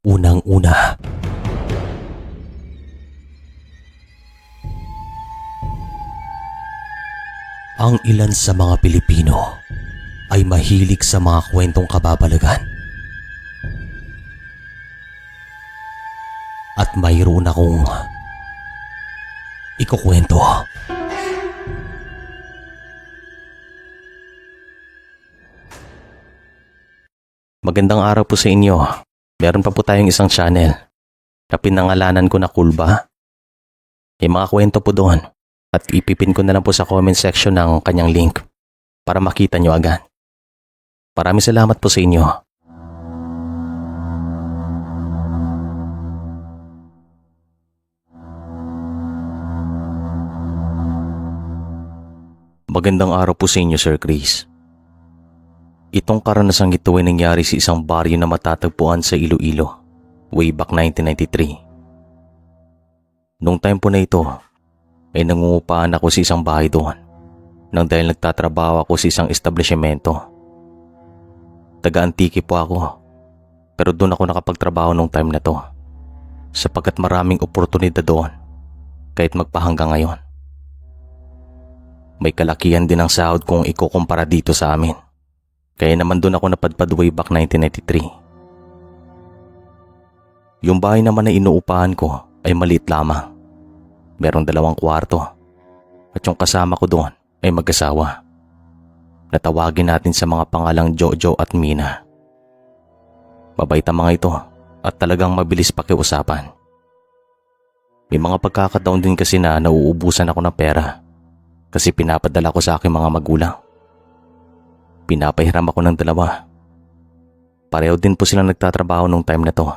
Unang-una, ang ilan sa mga Pilipino ay mahilig sa mga kwentong kababalagan. At mayroon akong ikukwento. Magandang araw po sa inyo. Meron pa po tayong isang channel na pinangalanan ko na Kulba. May mga kwento po doon at ipipin ko na lang po sa comment section ng kanyang link para makita nyo agad. Maraming salamat po sa inyo. Magandang araw po sa inyo, Sir Chris. Itong karanasang ito ay nangyari sa isang baryo na matatagpuan sa Iloilo, way back 1993. Noong time po na ito, ay nangungupahan ako sa isang bahay doon nang dahil nagtatrabaho ako sa isang establishmento. Taga-Antique po ako, pero doon ako nakapagtrabaho noong time na to sapagkat maraming oportunidad doon kahit magpahanggang ngayon. May kalakihan din ang sahod kung ikukumpara dito sa amin. Kaya naman doon ako napadpad way back 1993. Yung bahay naman na inuupahan ko ay maliit lamang. Merong 2 kwarto at yung kasama ko doon ay mag-asawa. Natawagin natin sa mga pangalang Jojo at Mina. Mabait ang mga ito at talagang mabilis pakiusapan. May mga pagkakataon din kasi na nauubusan ako ng pera kasi pinapadala ko sa aking mga magulang. Pinapahiram ako ng 2. Pareho din po silang nagtatrabaho nung time na to.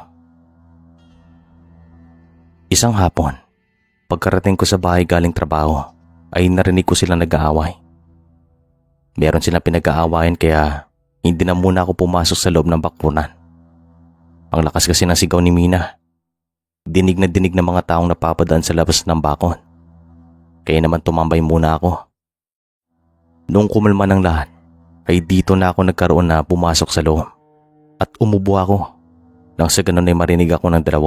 Isang hapon, pagkarating ko sa bahay galing trabaho, ay narinig ko silang nag-aaway. Meron silang pinag-aawayan kaya hindi na muna ako pumasok sa loob ng bakuran. Ang lakas kasi ng sigaw ni Mina. Dinig na dinig ng mga taong napapadaan sa labas ng bakon. Kaya naman tumambay muna ako. Noong kumalma ng lahat, ay dito na ako nagkaroon na pumasok sa loob at umubo ako nang sa ganun ay marinig ako ng 2.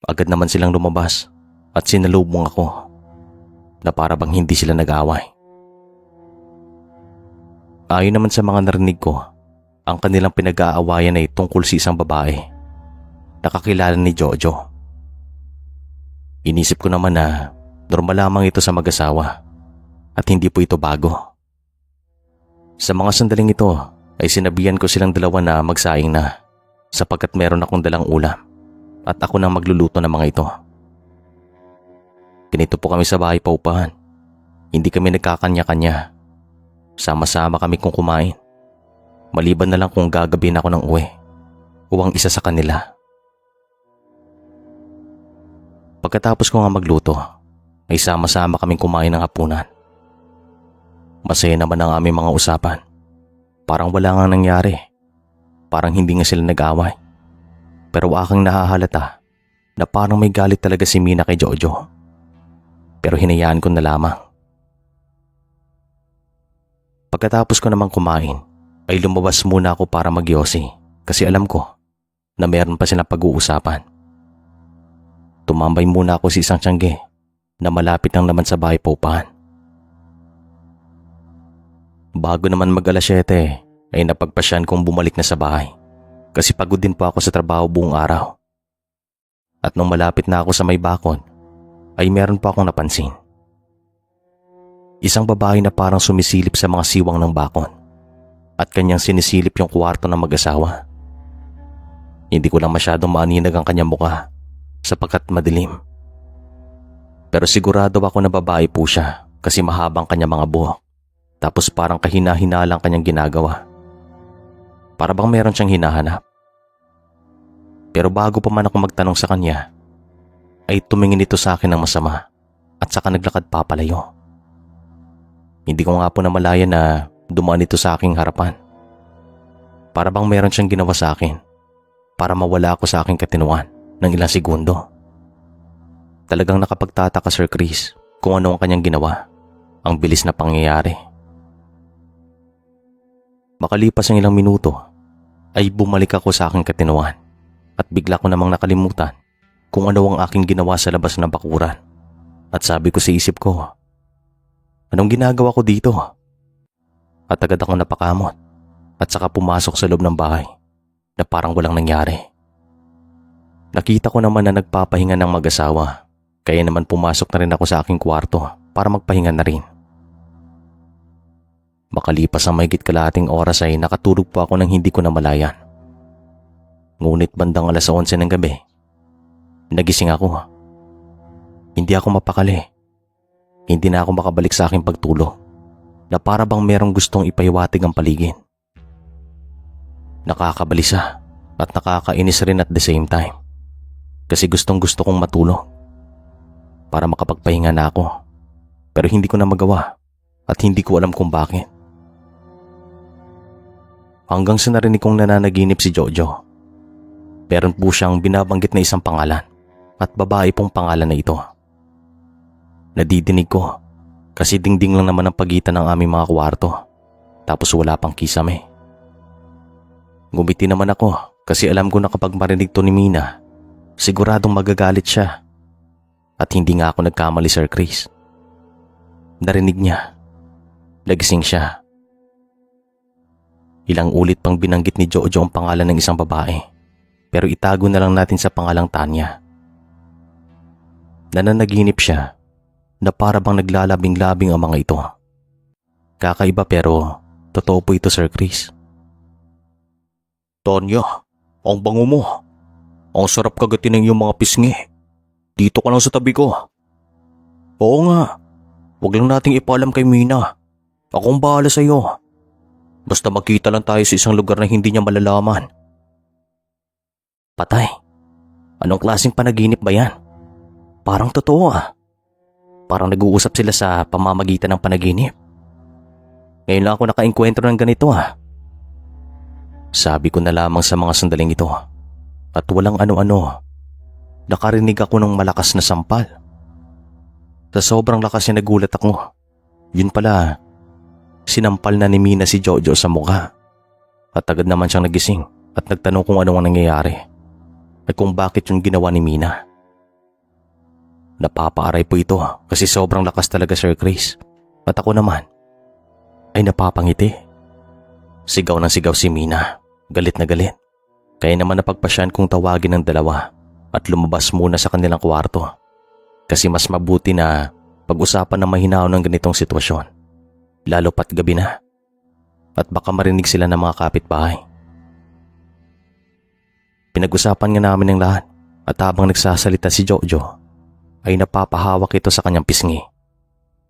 Agad naman silang lumabas at sinalubong ako na para bang hindi sila nag-aaway. Ayon naman sa mga narinig ko, ang kanilang pinag-aawayan ay tungkol sa isang babae na kakilala ni Jojo. Inisip ko naman na normal lamang ito sa mag-asawa at hindi po ito bago. Sa mga sandaling ito ay sinabihan ko silang 2 na magsaing na sapagkat meron akong dalang ulam at ako nang magluluto ng mga ito. Ganito po kami sa bahay paupahan. Hindi kami nagkakanya-kanya. Sama-sama kami kung kumain. Maliban na lang kung gagabihin ako ng uwi o ang isa sa kanila. Pagkatapos ko nga magluto ay sama-sama kaming kumain ng hapunan. Masaya naman ang aming mga usapan. Parang wala nga nangyari. Parang hindi nga sila nag-away. Pero aking nahahalata na parang may galit talaga si Mina kay Jojo. Pero hinayaan ko na lamang. Pagkatapos ko namang kumain, ay lumabas muna ako para magyosi kasi alam ko na meron pa silang pag-uusapan. Tumambay muna ako sa isang tiyangge na malapit lang naman sa bahay paupahan. Bago naman mag-alas 7 ay napagpasyan kong bumalik na sa bahay kasi pagod din po ako sa trabaho buong araw. At nung malapit na ako sa may bakod ay meron pa akong napansin. Isang babae na parang sumisilip sa mga siwang ng bakod at kanyang sinisilip yung kwarto ng mag-asawa. Hindi ko lang masyadong maaninag ang kanyang mukha sapagkat madilim. Pero sigurado ako na babae po siya kasi mahabang kanyang mga buhok. Tapos parang kahina-hina lang kanyang ginagawa. Para bang meron siyang hinahanap. Pero bago pa man ako magtanong sa kanya, ay tumingin ito sa akin ng masama at saka naglakad papalayo. Hindi ko nga po namalayan na dumaan ito sa aking harapan. Para bang meron siyang ginawa sa akin para mawala ako sa aking katinuan ng ilang segundo. Talagang nakapagtataka, Sir Chris, kung ano ang kanyang ginawa. Ang bilis na pangyayari. Makalipas ang ilang minuto ay bumalik ako sa aking katinoan at bigla ko namang nakalimutan kung ano ang aking ginawa sa labas ng bakuran. At sabi ko sa isip ko, anong ginagawa ko dito? At agad ako napakamot at saka pumasok sa loob ng bahay na parang walang nangyari. Nakita ko naman na nagpapahinga ng mag-asawa, kaya naman pumasok na rin ako sa aking kwarto para magpahinga na rin. Makalipas ang mahigit kalahating oras ay nakatulog po ako nang hindi ko namalayan. Ngunit bandang alas 11 ng gabi, nagising ako. Hindi ako mapakali. Hindi na ako makabalik sa aking pagtulog na para bang merong gustong ipahiwatig ang paligid. Nakakabalisa at nakakainis rin at the same time kasi gustong gusto kong matulog para makapagpahinga na ako, pero hindi ko na magawa at hindi ko alam kung bakit. Hanggang sa narinig kong nananaginip si Jojo. Meron po siyang binabanggit na isang pangalan at babae pong pangalan na ito. Nadidinig ko kasi dingding lang naman ang pagitan ng aming mga kwarto, tapos wala pang kisame. Ngumiti naman ako kasi alam ko na kapag marinig to ni Mina, siguradong magagalit siya. At hindi nga ako nagkamali, Sir Chris. Narinig niya. Nagising siya. Ilang ulit pang binanggit ni Jojo ang pangalan ng isang babae, pero itago na lang natin sa pangalang Tanya. Nananaginip siya na para bang naglalabing-labing ang mga ito. Kakaiba pero totoo po ito, Sir Chris. Tanya, ang bango mo. Ang sarap kagatin ng iyong mga pisngi. Dito ka lang sa tabi ko. Oo nga. Huwag lang nating ipaalam kay Mina. Akong bahala sa iyo. Basta magkita lang tayo sa isang lugar na hindi niya malalaman. Patay. Anong klaseng panaginip ba yan? Parang totoo ah. Parang nag-uusap sila sa pamamagitan ng panaginip. Ngayon lang ako nakaengkwentro ng ganito ah. Sabi ko na lamang sa mga sandaling ito. At walang ano-ano, nakarinig ako ng malakas na sampal. Sa sobrang lakas niya nagulat ako. Yun pala, sinampal na ni Mina si Jojo sa mukha. At agad naman siyang nagising at nagtanong kung ano ang nangyayari at kung bakit yung ginawa ni Mina. Napapaaray po ito kasi sobrang lakas talaga, Sir Chris. At ako naman ay napapangiti. Sigaw ng sigaw si Mina, galit na galit. Kaya naman napagpasyan kong tawagin ng dalawa at lumabas muna sa kanilang kwarto. Kasi mas mabuti na pag-usapan ng mahinahon ng ganitong sitwasyon. Lalo pat gabi na. At baka marinig sila ng mga kapitbahay. Pinag-usapan nga namin ng lahat at habang nagsasalita si Jojo ay napapahawak ito sa kanyang pisngi.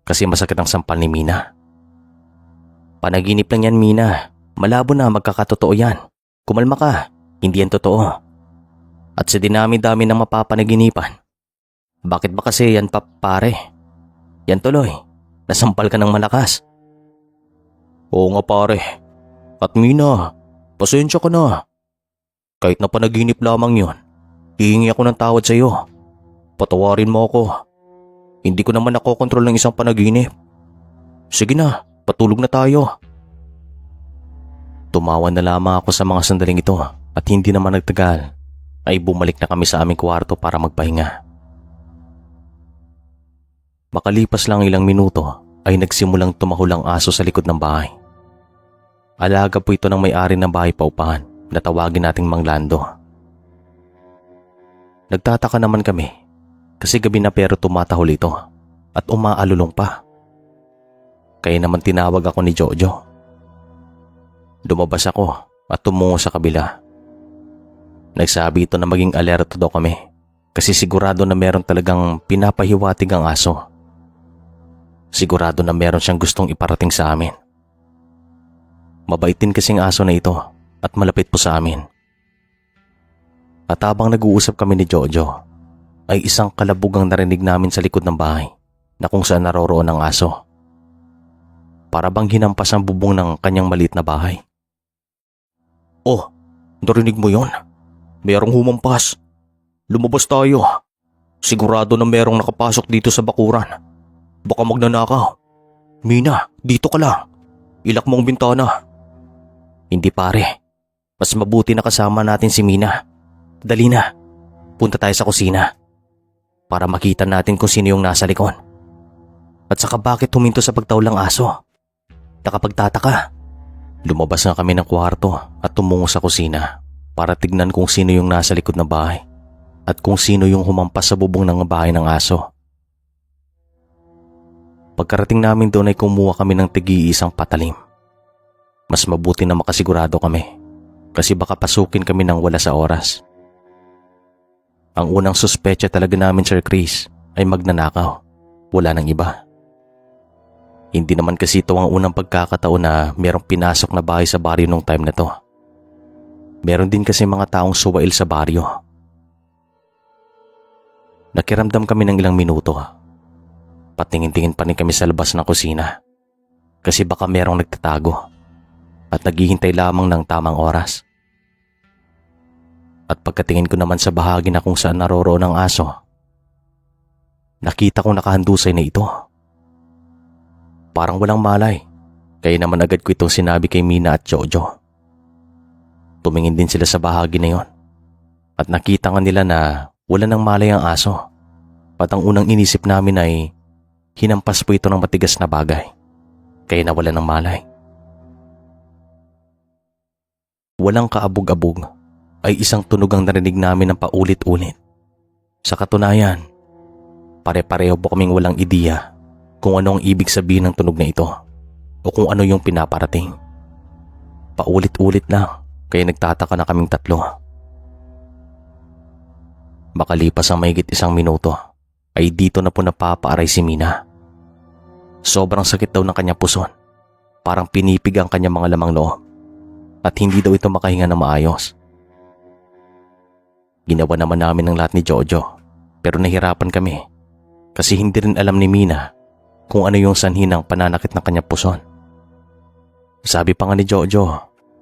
Kasi masakit ang sampal ni Mina. Panaginip lang yan, Mina. Malabo na magkakatotoo yan. Kumalma ka. Hindi yan totoo. At sa dinami-dami ng mapapanaginipan. Bakit ba kasi yan pare? Yan tuloy. Nasampal ka ng malakas. Oo nga pare. At Mina, pasensya ka na. Kahit na panaginip lamang yun, hihingi ako ng tawad sa iyo. Patawarin mo ako. Hindi ko naman nakokontrol ng isang panaginip. Sige na, patulog na tayo. Tumawa na lamang ako sa mga sandaling ito at hindi naman nagtagal ay bumalik na kami sa aming kwarto para magpahinga. Makalipas lang ilang minuto ay nagsimulang tumahol ang aso sa likod ng bahay. Alaga po ito ng may-ari ng bahay paupahan na tawagin nating Mang Lando. Nagtataka naman kami kasi gabi na pero tumatahol ito at umaalulong pa. Kaya naman tinawag ako ni Jojo. Lumabas ako at tumungo sa kabila. Nagsabi ito na maging alerto daw kami kasi sigurado na meron talagang pinapahiwatig ang aso. Sigurado na meron siyang gustong iparating sa amin. Mabait din kasing aso na ito at malapit po sa amin. At habang nag-uusap kami ni Jojo, ay isang kalabog ang narinig namin sa likod ng bahay na kung saan naroroon ang aso. Para bang hinampas ang bubong ng kanyang maliit na bahay. Oh, narinig mo yon? Merong humampas. Lumabas tayo. Sigurado na merong nakapasok dito sa bakuran. Baka magnanakaw. Mina, dito ka lang. Ilak mo ang bintana. Hindi pare. Mas mabuti na kasama natin si Mina. Dali na, punta tayo sa kusina para makita natin kung sino yung nasa likod. At saka bakit huminto sa pagtawlang aso? Nakapagtataka. Lumabas na kami ng kwarto at tumungo sa kusina para tignan kung sino yung nasa likod ng bahay at kung sino yung humampas sa bubong ng bahay ng aso. Pagkarating namin doon ay kumuha kami ng tig-iisang patalim. Mas mabuti na makasigurado kami kasi baka pasukin kami ng wala sa oras. Ang unang suspecha talaga namin, Sir Chris, ay magnanakaw. Wala nang iba. Hindi naman kasi ito ang unang pagkakataon na merong pinasok na bahay sa baryo nung time na to. Meron din kasi mga taong suwail sa baryo. Nakiramdam kami ng ilang minuto. Patingin-tingin pa rin kami sa labas ng kusina kasi baka merong nagtatago at naghihintay lamang ng tamang oras. At pagkatingin ko naman sa bahagi na kung saan naroroon ang aso, nakita kong nakahandusay na ito. Parang walang malay, kaya naman agad ko itong sinabi kay Mina at Jojo. Tumingin din sila sa bahagi na yon at nakita nga nila na wala nang malay ang aso. At ang unang inisip namin ay hinampas po ito ng matigas na bagay, kaya nawala ng malay. Walang kaabog-abog ay isang tunog ang narinig namin ng paulit-ulit. Sa katunayan, pare-pareho po kaming walang ideya kung ano ang ibig sabihin ng tunog na ito o kung ano yung pinaparating. Paulit-ulit lang, kaya nagtataka na kaming tatlo. Makalipas ang mahigit 1 minuto ay dito na po napapaaray si Mina. Sobrang sakit daw ng kanyang puson, parang pinipig ang kanyang mga lamang loob at hindi daw ito makahinga na maayos. Ginawa naman namin ng lahat ni Jojo pero nahirapan kami kasi hindi rin alam ni Mina kung ano yung sanhi ng pananakit ng kanyang puson. Sabi pa nga ni Jojo,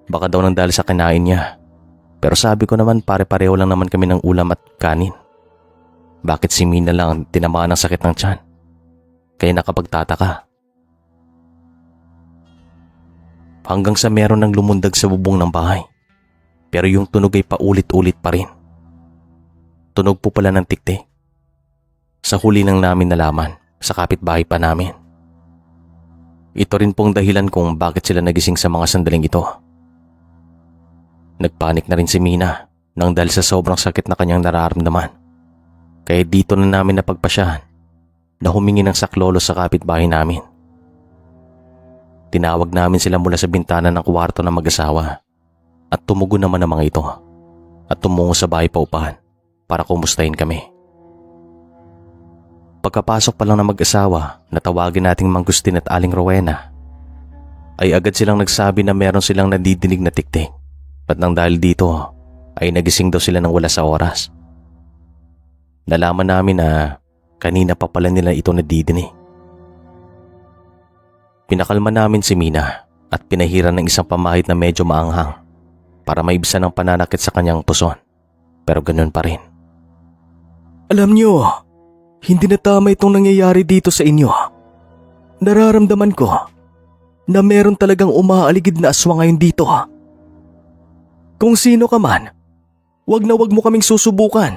baka daw nang dahil sa kinain niya. Pero sabi ko naman pare-pareho lang naman kami ng ulam at kanin. Bakit si Mina lang ang tinamaan ng sakit ng tiyan? Kaya nakapagtataka. Hanggang sa meron ng lumundag sa bubong ng bahay. Pero yung tunog ay paulit-ulit pa rin. Tunog po pala ng tiktik. Sa huli lang namin nalaman, sa kapitbahay pa namin. Ito rin pong dahilan kung bakit sila nagising sa mga sandaling ito. Nagpanik na rin si Mina nang dahil sa sobrang sakit na kanyang nararamdaman. Kaya dito na namin napagpasyahan na humingi ng saklolo sa kapitbahay namin. Tinawag namin sila mula sa bintana ng kwarto ng mag-asawa at tumugon naman ang mga ito at tumungo sa bahay paupahan para kumustahin kami. Pagkapasok pa lang ng mag-asawa na tawagin nating Mang Gustin at Aling Rowena, ay agad silang nagsabi na meron silang nadidinig na tiktik at nang dahil dito ay nagising daw sila ng wala sa oras. Nalaman namin na kanina pa pala nila ito nadidinig. Pinakalma namin si Mina at pinahiran ng isang pamahid na medyo maanghang para maibsan ang pananakit sa kanyang puson. Pero ganun pa rin. Alam niyo, hindi na tama itong nangyayari dito sa inyo. Nararamdaman ko na meron talagang umaaligid na aswang ngayon dito. Kung sino ka man, wag na wag mo kaming susubukan.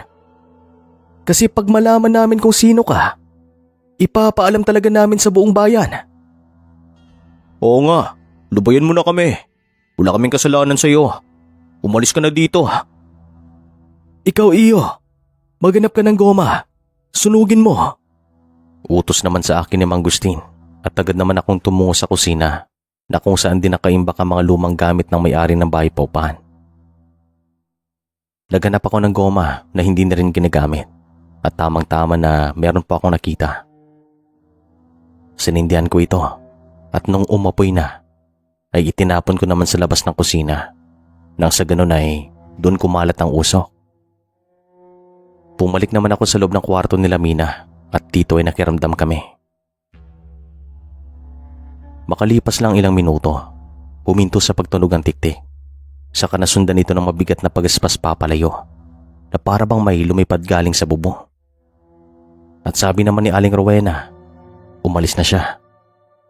Kasi pag malaman namin kung sino ka, ipapaalam talaga namin sa buong bayan. Oo nga, lubayan mo na kami. Wala kaming kasalanan sa iyo. Umalis ka na dito. Ikaw, Iyo, maghanap ka ng goma. Sunugin mo. Utos naman sa akin ni Mang Gustin at agad naman akong tumungo sa kusina na kung saan din nakaimbak ang mga lumang gamit ng may-ari ng bahay paupahan. Naghanap ako ng goma na hindi na rin ginagamit at tamang-tama na meron pa akong nakita. Sinindihan ko ito at nung umapoy na ay itinapon ko naman sa labas ng kusina nang sa ganun ay doon kumalat ang usok. Pumalik naman ako sa loob ng kwarto nila Mina at dito ay nakiramdam kami. Makalipas lang ilang minuto, huminto sa pagtunog ang tiktik. Saka nasundan ito ng mabigat na pagaspas papalayo na para bang may lumipad galing sa bubong. At sabi naman ni Aling Rowena, umalis na siya.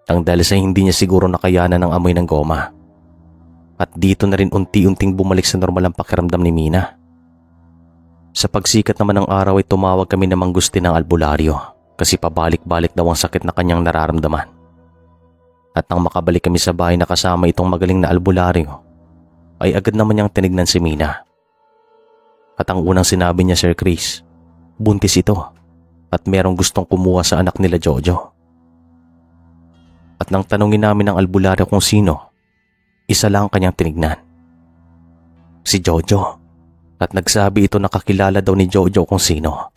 Ang dahil sa hindi niya siguro nakayanan ng amoy ng goma. At dito na rin unti-unting bumalik sa normal ang pakiramdam ni Mina. Sa pagsikat naman ng araw ay tumawag kami na manggusti ng albularyo kasi pabalik-balik daw ang sakit na kanyang nararamdaman. At nang makabalik kami sa bahay na kasama itong magaling na albularyo, ay agad naman niyang tinignan si Mina. At ang unang sinabi niya, Sir Chris, buntis ito at merong gustong kumuha sa anak nila Jojo. At nang tanungin namin ng albularyo kung sino, isa lang ang kanyang tinignan. Si Jojo. At nagsabi ito na kakilala daw ni Jojo kung sino.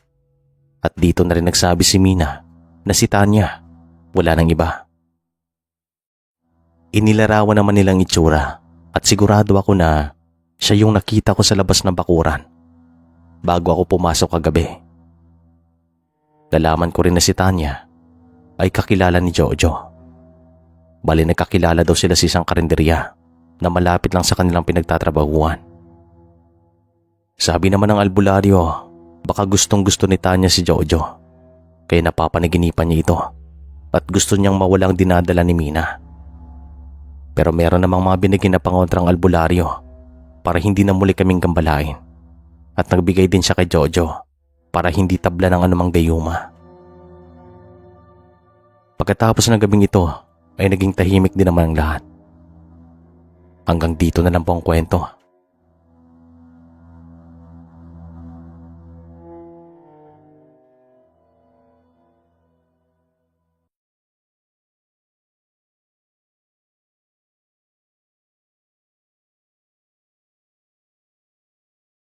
At dito na rin nagsabi si Mina na si Tanya, wala nang iba. Inilarawan naman nilang itsura at sigurado ako na siya yung nakita ko sa labas ng bakuran bago ako pumasok kagabi. Nalaman ko rin na si Tanya ay kakilala ni Jojo. Bali nagkakilala daw sila sa isang karinderya na malapit lang sa kanilang pinagtatrabahuan. Sabi naman ng albularyo, baka gustong-gusto ni Tanya si Jojo, kaya napapanaginipan niya ito at gusto niyang mawalang dinadala ni Mina. Pero meron namang mga binigyan na pangontrang albularyo para hindi na muli kaming gambalain at nagbigay din siya kay Jojo para hindi tabla ng anumang gayuma. Pagkatapos ng gabing ito ay naging tahimik din naman ang lahat. Hanggang dito na lang po ang kwento.